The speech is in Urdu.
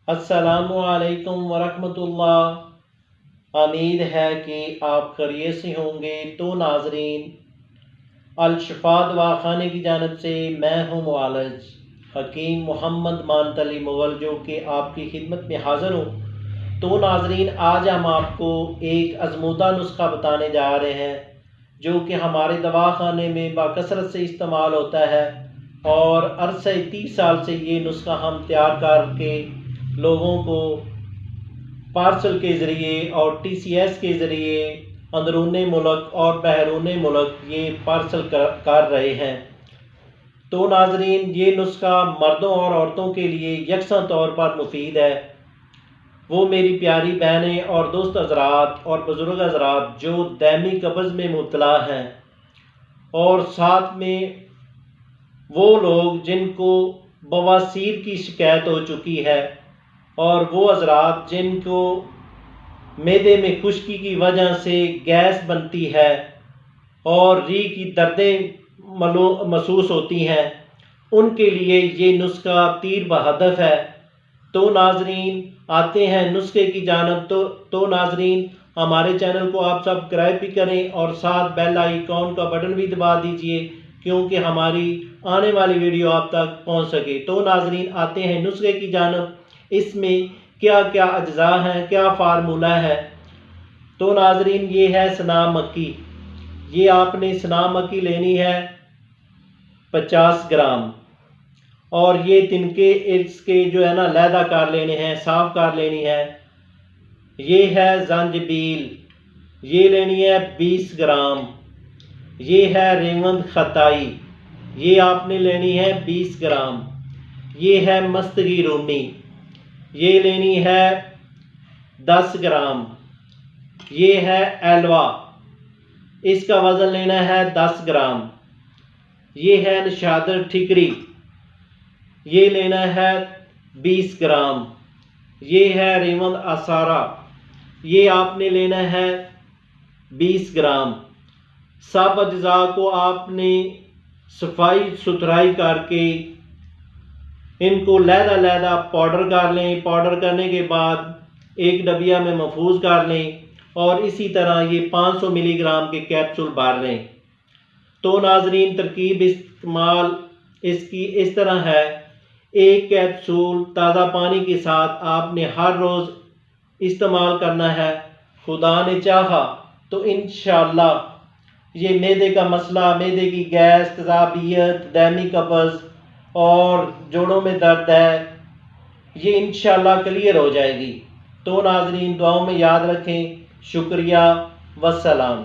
السلام علیکم ورحمۃ اللہ۔ امید ہے کہ آپ خیریت سے ہوں گے۔ تو ناظرین، الشفا دواخانے کی جانب سے میں ہوں معالج حکیم محمد مانتلی مغل، جو کہ آپ کی خدمت میں حاضر ہوں۔ تو ناظرین، آج ہم آپ کو ایک آزمودہ نسخہ بتانے جا رہے ہیں جو کہ ہمارے دواخانے میں بکثرت سے استعمال ہوتا ہے، اور عرصہ 30 سال سے یہ نسخہ ہم تیار کر کے لوگوں کو پارسل کے ذریعے اور ٹی سی ایس کے ذریعے اندرون ملک اور بیرون ملک یہ پارسل کر رہے ہیں۔ تو ناظرین، یہ نسخہ مردوں اور عورتوں کے لیے یکساں طور پر مفید ہے۔ وہ میری پیاری بہنیں اور دوست حضرات اور بزرگ حضرات جو دائمی قبض میں مبتلا ہیں، اور ساتھ میں وہ لوگ جن کو بواسیر کی شکایت ہو چکی ہے، اور وہ حضرات جن کو معدے میں خشکی کی وجہ سے گیس بنتی ہے اور ریحی کی دردیں محسوس ہوتی ہیں، ان کے لیے یہ نسخہ تیر بہدف ہے۔ تو ناظرین، آتے ہیں نسخے کی جانب۔ تو ناظرین، ہمارے چینل کو آپ سبسکرائب بھی کریں اور ساتھ بیل آئیکن کا بٹن بھی دبا دیجئے، کیونکہ ہماری آنے والی ویڈیو آپ تک پہنچ سکے۔ تو ناظرین، آتے ہیں نسخے کی جانب۔ اس میں کیا کیا اجزاء ہیں، کیا فارمولا ہے۔ تو ناظرین، یہ ہے سنا مکی۔ یہ آپ نے سنا مکی لینی ہے 50 گرام، اور یہ تنکے اس کے جو ہے نا علیحدہ کر لینے ہیں، صاف کر لینی ہے۔ یہ ہے زنجبیل، یہ لینی ہے 20 گرام۔ یہ ہے ریوند خطائی، یہ آپ نے لینی ہے 20 گرام۔ یہ ہے مستگی رومی، یہ لینی ہے 10 گرام۔ یہ ہے ایلوا، اس کا وزن لینا ہے 10 گرام۔ یہ ہے نشادر ٹھکری، یہ لینا ہے 20 گرام۔ یہ ہے ریوند آسارا، یہ آپ نے لینا ہے 20 گرام۔ سب اجزاء کو آپ نے صفائی ستھرائی کر کے ان کو علیحدہ پاؤڈر کر لیں۔ پاؤڈر کرنے کے بعد ایک ڈبیا میں محفوظ کر لیں، اور اسی طرح یہ 500 ملی گرام کے کیپسول بھر لیں۔ تو ناظرین، ترکیب استعمال اس کی اس طرح ہے: ایک کیپسول تازہ پانی کے ساتھ آپ نے ہر روز استعمال کرنا ہے۔ خدا نے چاہا تو انشاءاللہ یہ معدے کا مسئلہ، معدے کی گیس، تیزابیت، دائمی قبض اور جوڑوں میں درد ہے، یہ انشاءاللہ کلیئر ہو جائے گی۔ تو ناظرین، دعاؤں میں یاد رکھیں۔ شکریہ، والسلام۔